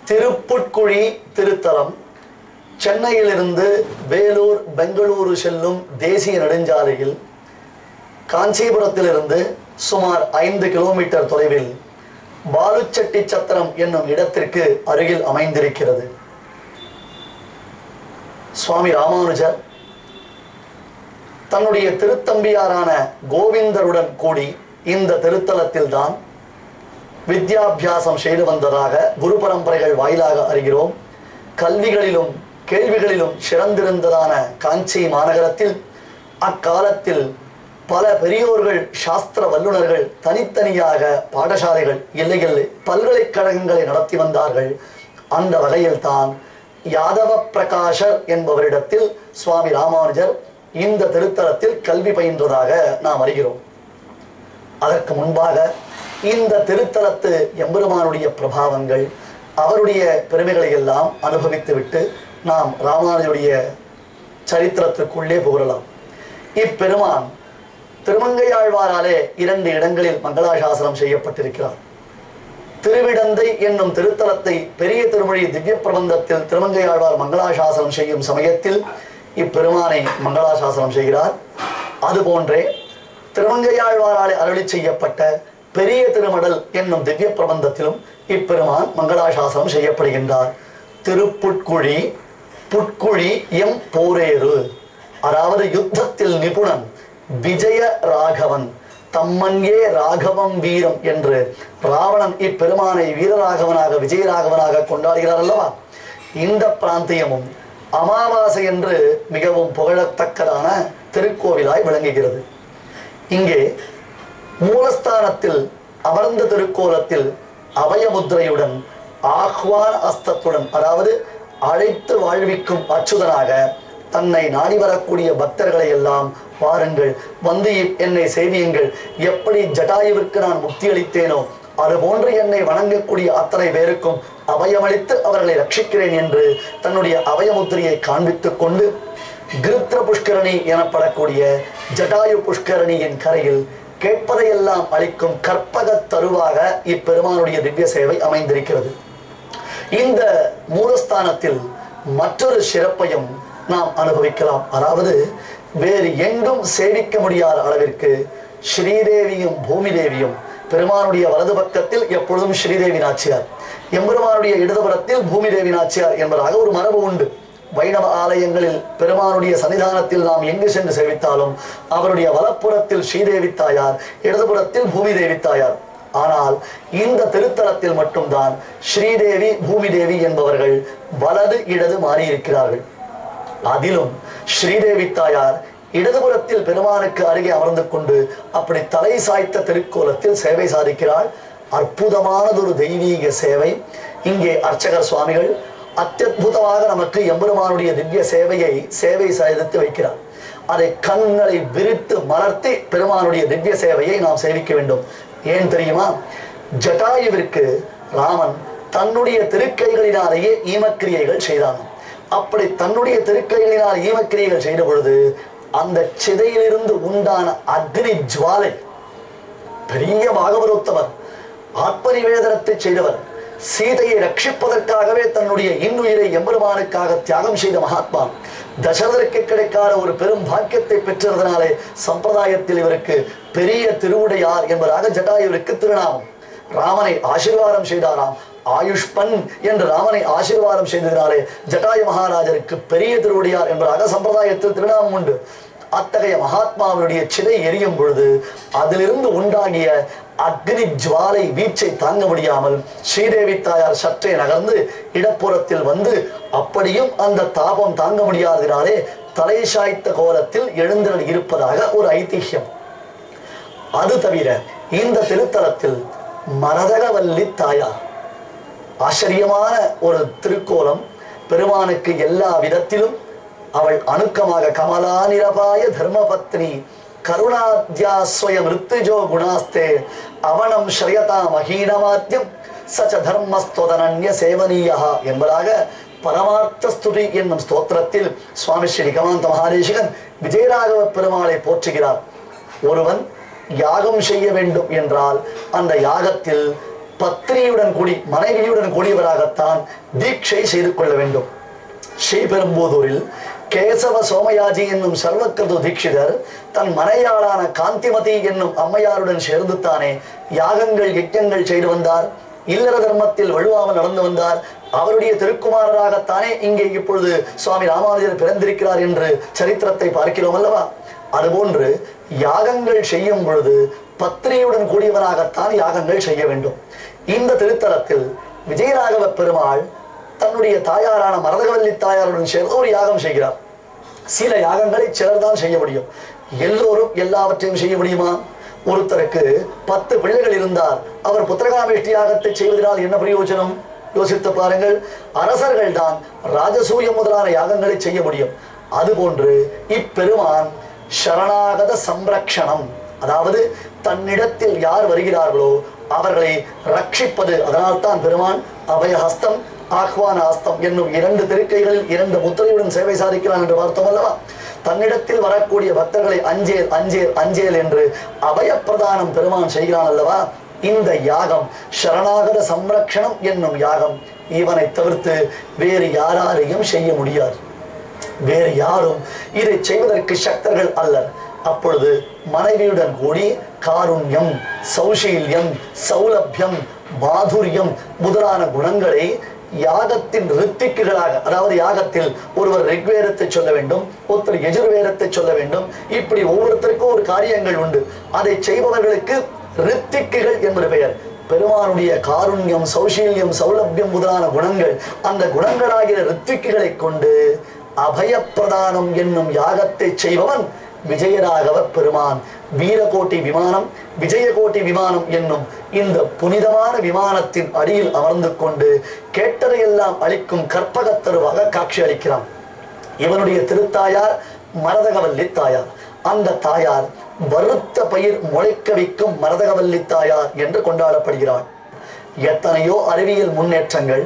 திருப்புட்குழி திருத்தலம் சென்னையிலிருந்து வேலூர் பெங்களூரு செல்லும் தேசிய நெடுஞ்சாலையில் காஞ்சிபுரத்திலிருந்து சுமார் 5 கிலோமீட்டர் தொலைவில் பாலுச்செட்டி சத்திரம் என்னும் இடத்திற்கு அருகில் அமைந்திருக்கிறது. சுவாமி ராமானுஜர் தன்னுடைய திருத்தம்பியாரான கோவிந்தருடன் கூடி இந்த திருத்தலத்தில் தான் வித்யாபியாசம் செய்து வந்ததாக குரு பரம்பரைகள் வாயிலாக அறிகிறோம். கல்விகளிலும் கேள்விகளிலும் சிறந்திருந்ததான காஞ்சி மாநகரத்தில் அக்காலத்தில் பல பெரியோர்கள் சாஸ்திர வல்லுநர்கள் தனித்தனியாக பாடசாலைகள் இல்லையில் பல்கலைக்கழகங்களை நடத்தி வந்தார்கள். அந்த வகையில் தான் யாதவ பிரகாஷர் என்பவரிடத்தில் சுவாமி ராமானுஜர் இந்த திருத்தலத்தில் கல்வி பயின்றதாக நாம் அறிகிறோம். அதற்கு முன்பாக இந்த திருத்தலத்து எம்பெருமானுடைய பிரபாவங்கள் அவருடைய பெருமைகளை எல்லாம் அனுபவித்துவிட்டு நாம் ராமானுஜருடைய சரித்திரத்திற்குள்ளே புகழலாம். இப்பெருமான் திருமங்கையாழ்வாராலே 2 இடங்களில் மங்களாசாசனம் செய்யப்பட்டிருக்கிறார். திருவிடந்தை என்னும் திருத்தலத்தை பெரிய திருமொழி திவ்ய பிரபந்தத்தில் திருமங்கையாழ்வார் மங்களாசாசனம் செய்யும் சமயத்தில் இப்பெருமானை மங்களாசாசனம் செய்கிறார். அதுபோன்றே திருமங்கையாழ்வாராலே அருளி செய்யப்பட்ட பெரிய திருமடல் என்னும் திவ்ய பிரபந்தத்திலும் இப்பெருமான் மங்களாசாசனம் செய்யப்படுகின்றார். திருப்புட்குழி புட்குழி எம் போரேறு, அதாவது யுத்தத்தில் நிபுணன் விஜய ராகவன் தம்மன்யே ராகவம் வீரம் என்று ராவணன் இப்பெருமானை வீரராகவனாக விஜயராகவனாக கொண்டாடுகிறார் அல்லவா. இந்த பிராந்தியமும் அமாவாசை என்று மிகவும் புகழத்தக்கதான திருக்கோவிலாய் விளங்குகிறது. இங்கே மூலஸ்தானத்தில் அமர்ந்த திருக்கோலத்தில் அபயமுத்திரையுடன் ஆஹ்வான அஸ்தத்துடன், அதாவது அழைத்து வாழ்விக்கும் அச்சுதனாக தன்னை நாடி வரக்கூடிய பக்தர்களை எல்லாம் வாருங்கள் வந்து என்னை சேவியுங்கள், எப்படி ஜட்டாயுவிற்கு நான் முக்தி அளித்தேனோ அதுபோன்று என்னை வணங்கக்கூடிய அத்தனை பேருக்கும் அபயமளித்து அவர்களை ரட்சிக்கிறேன் என்று தன்னுடைய அபயமுத்திரையை காண்பித்துக் கொண்டு கிருத்ர புஷ்கரணி எனப்படக்கூடிய ஜட்டாயு புஷ்கரணியின் கரையில் கேட்பதையெல்லாம் அளிக்கும் கற்பக தருவாக இப்பெருமானுடைய திவ்ய சேவை அமைந்திருக்கிறது. இந்த மூலஸ்தானத்தில் மற்றொரு சிறப்பையும் நாம் அனுபவிக்கலாம். அதாவது வேறு எங்கும் சேவிக்க முடியாத அளவிற்கு ஸ்ரீதேவியும் பூமி தேவியும், பெருமானுடைய வலது பக்கத்தில் எப்பொழுதும் ஸ்ரீதேவி நாச்சியார், எம்பெருமானுடைய இடதுபுறத்தில் பூமி தேவி நாச்சியார் என்பதாக ஒரு மரபு உண்டு. வைணவ ஆலயங்களில் பெருமானுடைய சன்னிதானத்தில் நாம் எங்கு சென்று சேவித்தாலும் அவருடைய வலப்புறத்தில் ஸ்ரீதேவி தாயார், இடதுபுறத்தில் பூமி தேவி தாயார். ஆனால் இந்த திருத்தலத்தில் மட்டும்தான் ஸ்ரீதேவி பூமி தேவி என்பவர்கள் வலது இடது மாறியிருக்கிறார்கள். அதிலும் ஸ்ரீதேவி தாயார் இடதுபுறத்தில் பெருமானுக்கு அருகே அமர்ந்து கொண்டு அப்படி தலை சாய்த்த திருக்கோலத்தில் சேவை சாதிக்கிறாள். அற்புதமானதொரு தெய்வீக சேவை. இங்கே அர்ச்சகர் சுவாமிகள் அத்தியுதமாக நமக்கு எம்பெருமானுடைய திவ்ய சேவை சாதித்து வைக்கிறார். அதை கண்களை விரித்து மலர்த்தி பெருமானுடைய திவ்ய சேவையை நாம் சேவிக்க வேண்டும். ஏன் தெரியுமா? ஜட்டாயுவிற்கு ராமன் தன்னுடைய திருக்கைகளினாலேயே ஈமக்கிரியைகள் செய்தான். அப்படி தன்னுடைய திருக்கைகளினால் ஈமக்கிரியைகள் செய்த பொழுது அந்த சிதையிலிருந்து உண்டான அக்னி ஜுவாலை, பெரிய பாகவதோத்தமர், ஆத்ம நிவேதனத்தை செய்தவர், சீதையை ரட்சிப்பதற்காகவே தன்னுடைய இன்னுயிரை எம்பெருமானுக்காக தியாகம் செய்த மகாத்மா, தசரதற்கு கிடைக்காத ஒரு பெரும் பாக்கியத்தை பெற்றதனாலே சம்பிரதாயத்தில் இவருக்கு பெரிய திருவுடையார் என்பதாக ஜட்டாயுவிற்கு திருநாமம். ராமனை ஆசீர்வாதம் செய்தாராம். ஆயுஷ்பன் என்று ராமனை ஆசீர்வாதம் செய்ததினாலே ஜட்டாயு மகாராஜருக்கு பெரிய திருவுடையார் என்பதாக சம்பிரதாயத்தில் திருநாமம் உண்டு. அத்தகைய மகாத்மாவுடைய சிதை எரியும் பொழுது அதிலிருந்து உண்டாகிய அக்னி ஜுவாலை வீச்சை தாங்க முடியாமல் ஸ்ரீதேவி தாயார் சற்றே நகர்ந்து இடப்புறத்தில் வந்து அப்படியும் அந்த தாபம் தாங்க முடியாததினாலே தலை சாய்த்த கோலத்தில் எழுந்தருள் இருப்பதாக ஒரு ஐதிஹ்யம். அது தவிர இந்த திருத்தலத்தில் மரதகவல்லி தாயார் ஆச்சரியமான ஒரு திருக்கோலம். பெருமானுக்கு எல்லா விதத்திலும் அவள் அணுக்கமாக கமலா நிரபாய தர்மபத்னி கருணாத்யாஸ்வய மிருத்யுஜோ குணாஸ்தே அவனம் ஸ்ரயதா மகீனமாத்யம் சச்ச தர்மஸ்தோதனன்ய சேவனீயா என்பதாக பரமார்த்த ஸ்துதி என்னும் ஸ்தோத்திரத்தில் சுவாமி ஸ்ரீ நிகமாந்த மகாதேசிகன் விஜயராகவ பெருமாளை போற்றுகிறார். ஒருவன் யாகம் செய்ய வேண்டும் என்றால் அந்த யாகத்தில் பத்னியுடன் கூடி மனைவியுடன் கூடியவராகத்தான் தீட்சை செய்து கொள்ள வேண்டும். ஸ்ரீபெரும்புதூரில் கேசவ சோமயாஜி என்னும் சர்வக்கிருது தீட்சிதர் தன் மனையாளான காந்திமதி என்னும் அம்மையாருடன் சேர்ந்து தானே யாகங்கள் யஜ்ஞங்கள் செய்து வந்தார். இல்லற தர்மத்தில் வலுவாமல் நடந்து வந்தார். அவருடைய திருக்குமாரராகத்தானே இங்கே இப்பொழுது சுவாமி ராமானுஜர் பிறந்திருக்கிறார் என்று சரித்திரத்தை பார்க்கிறோம் அல்லவா? அதுபோன்று யாகங்கள் செய்யும் பொழுது பத்னியுடன் கூடியவனாகத்தான் யாகங்கள் செய்ய வேண்டும். இந்த திருத்தலத்தில் விஜயராகவ பெருமாள் தன்னுடைய தாயாரான மரதகவல்லி தாயாருடன் சேர்ந்து ஒரு யாகம் செய்கிறார். சில யாகங்களை சிலர் தான் செய்ய முடியும். எல்லோரும் எல்லாவற்றையும் செய்ய முடியுமா? ஒருத்தருக்கு 10 பிள்ளைகள் இருந்தார். அவர் புத்திரகாமேஷ்டி யாகத்தை செய்வதனால் என்ன பிரயோஜனம்? யோசித்து பாருங்கள். அரசர்கள் தான் ராஜசூயம் முதலான யாகங்களை செய்ய முடியும். அதுபோன்று இப்பெருமான் சரணாகத சம்ரக்ஷணம், அதாவது தன்னிடத்தில் யார் வருகிறார்களோ அவர்களை ரட்சிப்பது. அதனால்தான் பெருமான் அபயஹஸ்தம் ஆஹ்வான ஹஸ்தம் என்னும் 2 திருக்கைகளில் 2 முத்திரையுடன் சேவை சாதிக்கிறான் என்று பார்த்தோம் அல்லவா? தன்னிடத்தில் வரக்கூடிய பக்தர்களை அஞ்சேல் அஞ்சேல் அஞ்சேல் என்று அபயப்பிரதானம் பெருமான் செய்கிறான் அல்லவா? இந்த யாகம் சரணாகத சம்ரக்ஷணம் என்னும் யாகம் இவனை தவிர்த்து வேறு யாராலையும் செய்ய முடியாது. வேறு யாரும் இதை செய்வதற்கு சக்தர்கள் அல்லர். அப்பொழுது மனைவியுடன் கூடி காருண்யம், சௌஷீல்யம், சௌலபியம், மாதுரியம் முதலான குணங்களை யாகத்தின் ரித்திக்குகளாக, அதாவது யாகத்தில் ஒருவர் ரிக்வேதத்தை சொல்ல வேண்டும், ஒருத்தர் யஜுர்வேதத்தை சொல்ல வேண்டும். இப்படி ஒவ்வொருத்தருக்கும் ஒரு காரியங்கள் உண்டு. அதை செய்பவர்களுக்கு ரித்திக்குகள் என்பது பெயர். பெருமானுடைய காருண்யம், சௌஷீல்யம், சௌலபியம் முதலான குணங்கள், அந்த குணங்களாகிய ரித்திக்குகளை கொண்டு அபயப்பிரதானம் என்னும் யாகத்தை செய்பவன் விஜயராகவ பெருமான். வீரகோட்டி விமானம், விஜயகோட்டி விமானம் என்னும் இந்த புனிதமான விமானத்தின் அடியில் அமர்ந்து கொண்டு கேட்டதையெல்லாம் அளிக்கும் கற்பகத்தருவாக காட்சி அளிக்கிறான். இவனுடைய திருத்தாயார் மரதகவல்லி தாயார். அந்த தாயார் வருத்த பயிர் முளைக்க வைக்கும் மரதகவல்லி தாயார் என்று கொண்டாடப்படுகிறாள். எத்தனையோ அறிவியல் முன்னேற்றங்கள்,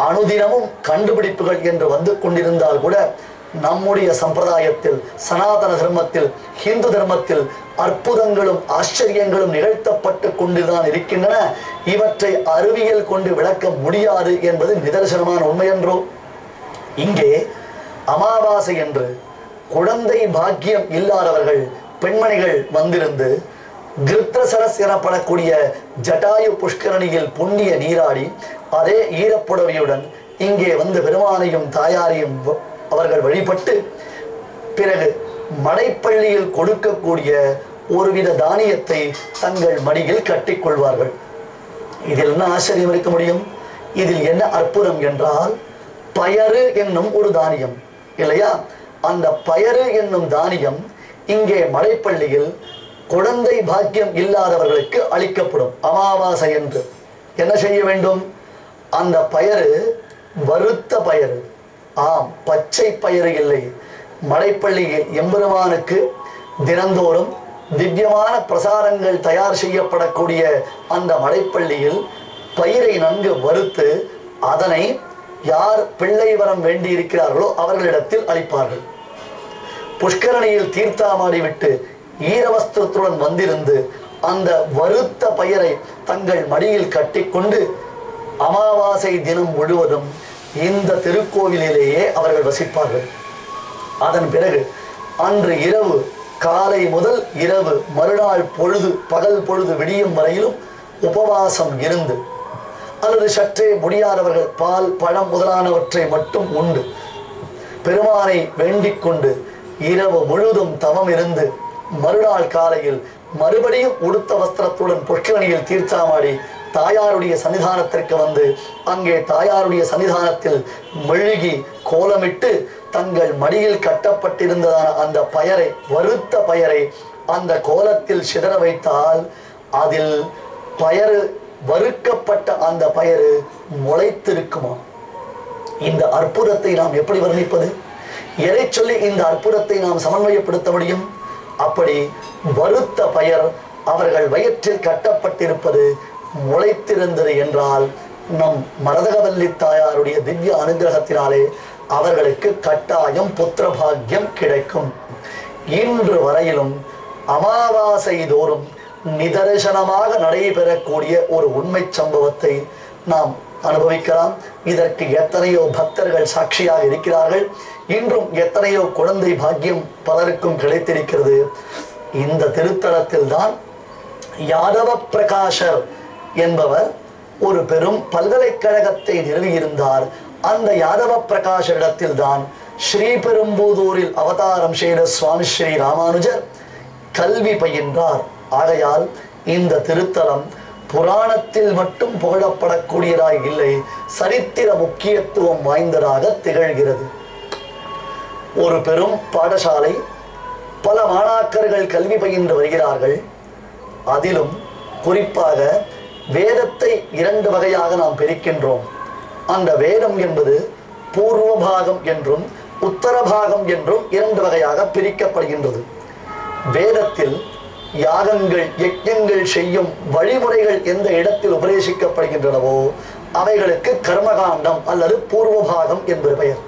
அனுதினமும் கண்டுபிடிப்புகள் என்று வந்து கொண்டிருந்தால் கூட நம்முடைய சம்பிரதாயத்தில், சனாதன தர்மத்தில், ஹிந்து தர்மத்தில் அற்புதங்களும் ஆச்சரியங்களும் நிகழ்த்தப்பட்டு கொண்டுதான் இருக்கின்றன. இவற்றை அறிவியல் கொண்டு விளக்க முடியாது என்பது நிதர்சனமான உண்மையன்றோ? இங்கே அமாவாசை என்று குழந்தை பாக்கியம் இல்லாதவர்கள் பெண்மணிகள் வந்திருந்து கிருத்ரசரஸ் எனப்படக்கூடிய ஜட்டாயு புஷ்கரணியில் புண்ணிய நீராடி அதே ஈரப்புடவையுடன் இங்கே வந்து பெருமானையும் தாயாரையும் அவர்கள் வழிபட்டு பிறகு மடைப்பள்ளியில் கொடுக்கக்கூடிய ஒருவித தானியத்தை தங்கள் மடியில் கட்டிக்கொள்வார்கள். இதில் என்ன ஆச்சரியம் இருக்க முடியும்? இதில் என்ன அற்புதம் என்றால், பயறு என்னும் ஒரு தானியம் இல்லையா? அந்த பயறு என்னும் தானியம் இங்கே மடைப்பள்ளியில் குழந்தை பாக்கியம் இல்லாதவர்களுக்கு அளிக்கப்படும். அமாவாசை என்று என்ன செய்ய வேண்டும்? அந்த பயறு வறுத்த பயறு, ஆம், பச்சை பயறு இல்லை. மடைப்பள்ளியில் எம்பெருமானுக்கு தினந்தோறும் திவ்யமான பிரசாரங்கள் தயார் செய்யப்படக்கூடிய அந்த மடைப்பள்ளியில் பயிரை நன்கு வறுத்து அதனை யார் பிள்ளை வரம் வேண்டி இருக்கிறார்களோ அவர்களிடத்தில் அளிப்பார்கள். புஷ்கரணியில் தீர்த்தாமாடி விட்டு ஈரவஸ்திரத்துடன் வந்திருந்து அந்த வறுத்த பயிரை தங்கள் மடியில் கட்டிக்கொண்டு அமாவாசை தினம் முழுவதும் இந்த திருக்கோவிலிலேயே அவர்கள் வசிப்பார்கள். அதன் பிறகு அன்று இரவு, காலை முதல் இரவு, மறுநாள் பொழுது, பகல் பொழுது விடியும் வரையிலும் உபவாசம் இருந்து, அல்லது சற்றே முடியாதவர்கள் பால், பழம் முதலானவற்றை மட்டும் உண்டு பெருமானை வேண்டிக் கொண்டு இரவு முழுதும் தவம் இருந்து மறுநாள் காலையில் மறுபடியும் உடுத்த வஸ்திரத்துடன் புஷ்கரணியில் தீர்த்தாமாடி தாயாருடைய சன்னிதானத்திற்கு வந்து அங்கே தாயாருடைய சன்னிதானத்தில் மெழுகி கோலமிட்டு தங்கள் மடியில் கட்டப்பட்டிருந்ததான அந்த பயரை, வறுத்த பயரை அந்த கோலத்தில் சிதற வைத்தால் அதில் பயறு வறுக்கப்பட்ட அந்த பயறு முளைத்திருக்குமா? இந்த அற்புதத்தை நாம் எப்படி வர்ணிப்பது? எதை சொல்லி இந்த அற்புதத்தை நாம் சமன்வயப்படுத்த முடியும்? அப்படி வறுத்த பயர் அவர்கள் வயிற்றில் கட்டப்பட்டிருப்பது முளைத்திருந்தது என்றால் நம் மரதகவல்லி தாயாருடைய திவ்ய அனுகிரகத்தினாலே அவர்களுக்கு கட்டாயம் புத்திர பாக்கியம் கிடைக்கும். இன்று வரையிலும் அமாவாசை தோறும் நிதர்சனமாக நடைபெறக்கூடிய ஒரு உண்மை சம்பவத்தை நாம் அனுபவிக்கலாம். இதற்கு எத்தனையோ பக்தர்கள் சாட்சியாக இருக்கிறார்கள். இன்றும் எத்தனையோ குழந்தை பாக்கியம் பலருக்கும் கிடைத்திருக்கிறது. இந்த திருத்தலத்தில் தான் யாதவ பிரகாஷர் என்பவர் ஒரு பெரும் பல்கலைக்கழகத்தை நிறுவியிருந்தார். அந்த யாதவ பிரகாஷரிடத்தில் தான் ஸ்ரீபெரும்புதூரில் அவதாரம் செய்த சுவாமி ஸ்ரீ ராமானுஜர் கல்வி பயின்றார். ஆகையால் இந்த திருத்தலம் புராணத்தில் மட்டும் புகழப்படக்கூடியதாய் இல்லை, சரித்திர முக்கியத்துவம் வாய்ந்ததாக திகழ்கிறது. ஒரு பெரும் பாடசாலை, பல மாணாக்கர்கள் கல்வி பயின்று வருகிறார்கள். அதிலும் குறிப்பாக வேதத்தை 2 வகையாக நாம் பிரிக்கின்றோம். அந்த வேதம் என்பது பூர்வ பாகம் என்றும் உத்தர பாகம் என்றும் 2 வகையாக பிரிக்கப்படுகின்றது. வேதத்தில் யாகங்கள் யஜ்ஞங்கள் செய்யும் வழிமுறைகள் எந்த இடத்தில் உபதேசிக்கப்படுகின்றனவோ அவைகளுக்கு கர்மகாண்டம் அல்லது பூர்வபாகம் என்பது பெயர்.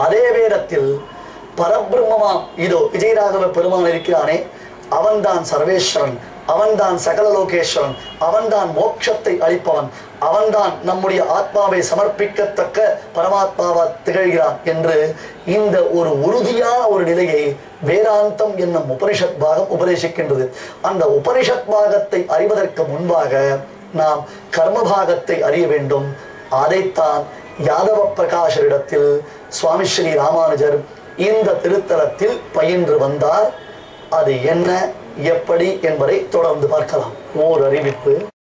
அதே வேதத்தில் பரபிரம்மமாம் இதோ விஜயராகவ பெருமான் இருக்கிறானே, அவன்தான் சர்வேஸ்வரன், அவன்தான் சகல லோகேஸ்வரன், அவன்தான் மோட்சத்தை அளிப்பவன், அவன்தான் நம்முடைய ஆத்மாவை சமர்ப்பிக்கத்தக்க பரமாத்மாவா திகழ்கிறான் என்று இந்த ஒரு உறுதியான ஒரு நிலையை வேதாந்தம் என்னும் உபனிஷத் பாகம் உபதேசிக்கின்றது. அந்த உபனிஷத் பாகத்தை அறிவதற்கு முன்பாக நாம் கர்மபாகத்தை அறிய வேண்டும். அதைத்தான் யாதவ பிரகாஷரிடத்தில் சுவாமி ஸ்ரீ ராமானுஜர் இந்த திருத்தலத்தில் பயின்று வந்தார். அது என்ன எப்படி என்பதை தொடர்ந்து பார்க்கலாம். ஓர் அறிவிப்பு.